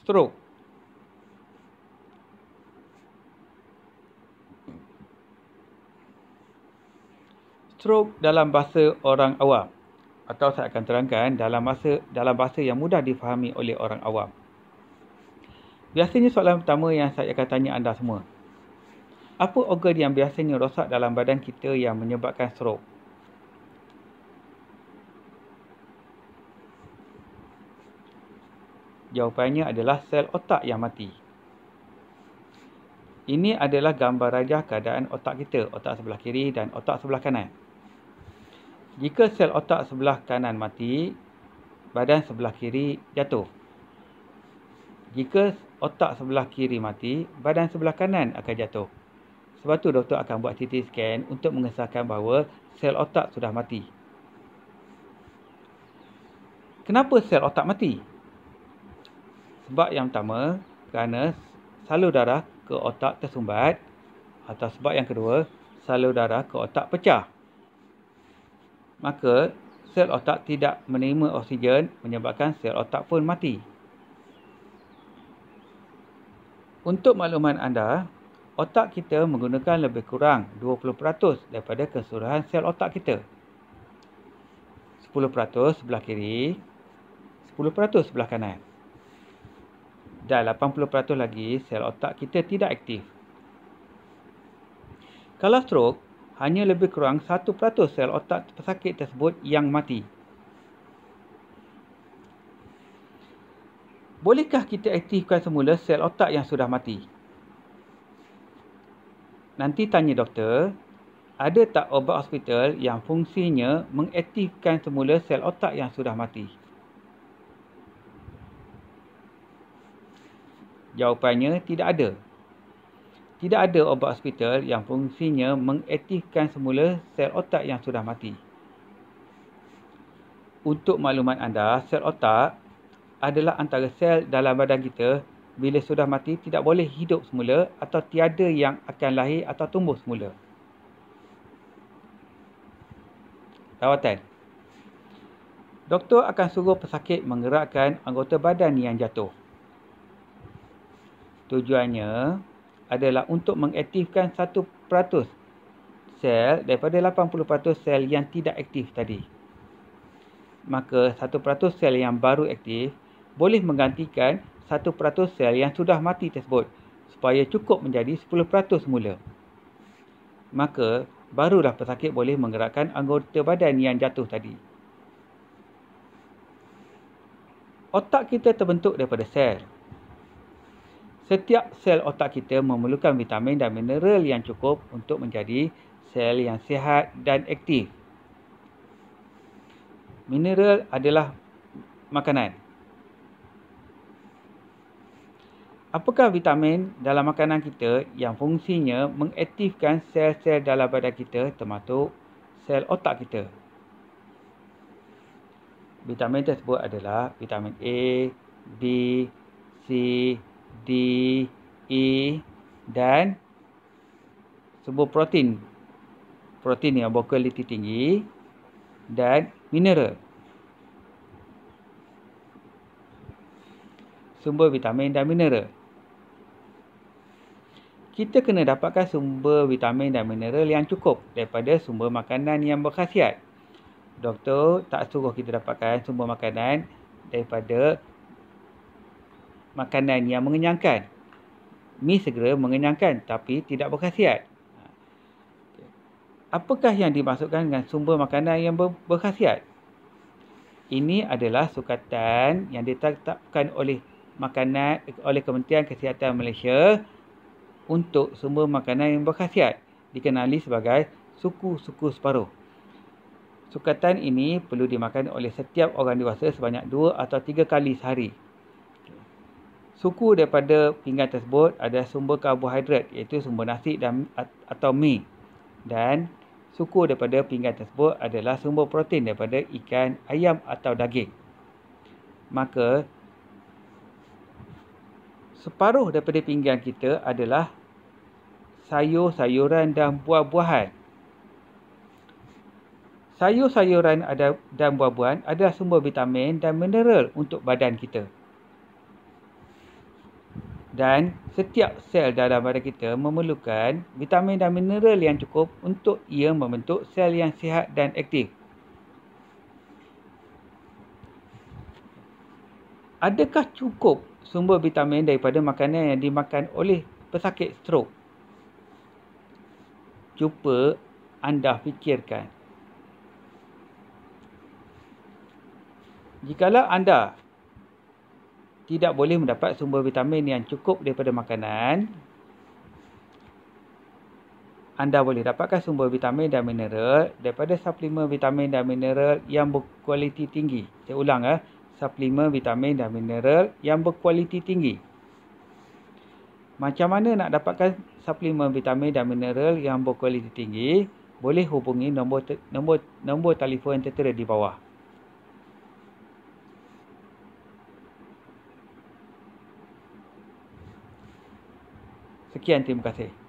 Stroke. Stroke dalam bahasa orang awam, atau saya akan terangkan dalam bahasa yang mudah difahami oleh orang awam. Biasanya soalan pertama yang saya akan tanya anda semua. Apa organ yang biasanya rosak dalam badan kita yang menyebabkan stroke? Jawapannya adalah sel otak yang mati. Ini adalah gambar rajah keadaan otak kita, otak sebelah kiri dan otak sebelah kanan. Jika sel otak sebelah kanan mati, badan sebelah kiri jatuh. Jika otak sebelah kiri mati, badan sebelah kanan akan jatuh. Sebab tu doktor akan buat CT scan untuk mengesahkan bahawa sel otak sudah mati. Kenapa sel otak mati? Sebab yang pertama, kerana salur darah ke otak tersumbat, atau sebab yang kedua, salur darah ke otak pecah. Maka, sel otak tidak menerima oksigen menyebabkan sel otak pun mati. Untuk makluman anda, otak kita menggunakan lebih kurang 20% daripada keseluruhan sel otak kita. 10% sebelah kiri, 10% sebelah kanan. Dan 80% lagi sel otak kita tidak aktif. Kalau stroke, hanya lebih kurang 1% sel otak pesakit tersebut yang mati. Bolehkah kita aktifkan semula sel otak yang sudah mati? Nanti tanya doktor, ada tak ubat hospital yang fungsinya mengaktifkan semula sel otak yang sudah mati? Jawapannya tidak ada. Tidak ada ubat hospital yang fungsinya mengaktifkan semula sel otak yang sudah mati. Untuk makluman anda, sel otak adalah antara sel dalam badan kita bila sudah mati tidak boleh hidup semula atau tiada yang akan lahir atau tumbuh semula. Rawatan. Doktor akan suruh pesakit menggerakkan anggota badan yang jatuh. Tujuannya adalah untuk mengaktifkan 1% sel daripada 80% sel yang tidak aktif tadi. Maka 1% sel yang baru aktif boleh menggantikan 1% sel yang sudah mati tersebut supaya cukup menjadi 10% semula. Maka barulah pesakit boleh menggerakkan anggota badan yang jatuh tadi. Otak kita terbentuk daripada sel. Setiap sel otak kita memerlukan vitamin dan mineral yang cukup untuk menjadi sel yang sihat dan aktif. Mineral adalah makanan. Apakah vitamin dalam makanan kita yang fungsinya mengaktifkan sel-sel dalam badan kita termasuk sel otak kita? Vitamin tersebut adalah vitamin A, B, C, D, E dan sebuah protein. Protein yang berkualiti tinggi dan mineral. Sumber vitamin dan mineral. Kita kena dapatkan sumber vitamin dan mineral yang cukup daripada sumber makanan yang berkhasiat. Doktor tak suruh kita dapatkan sumber makanan daripada makanan yang mengenyangkan. Mi segera mengenyangkan tapi tidak berkhasiat. Apakah yang dimaksudkan dengan sumber makanan yang berkhasiat? Ini adalah sukatan yang ditetapkan oleh Kementerian Kesihatan Malaysia untuk sumber makanan yang berkhasiat, dikenali sebagai suku-suku separuh. Sukatan ini perlu dimakan oleh setiap orang dewasa sebanyak 2 atau 3 kali sehari. Suku daripada pinggan tersebut adalah sumber karbohidrat iaitu sumber nasi atau mi. Dan suku daripada pinggan tersebut adalah sumber protein daripada ikan, ayam atau daging. Maka separuh daripada pinggan kita adalah sayur-sayuran dan buah-buahan. Sayur-sayuran dan buah-buahan adalah sumber vitamin dan mineral untuk badan kita. Dan setiap sel dalam badan kita memerlukan vitamin dan mineral yang cukup untuk ia membentuk sel yang sihat dan aktif. Adakah cukup sumber vitamin daripada makanan yang dimakan oleh pesakit strok? Cuba anda fikirkan. Jikalau anda tidak boleh mendapat sumber vitamin yang cukup daripada makanan, anda boleh dapatkan sumber vitamin dan mineral daripada suplemen vitamin dan mineral yang berkualiti tinggi. Saya ulang, suplemen vitamin dan mineral yang berkualiti tinggi. Macam mana nak dapatkan suplemen vitamin dan mineral yang berkualiti tinggi? Boleh hubungi nombor telefon yang tertera di bawah. Sekian, terima kasih.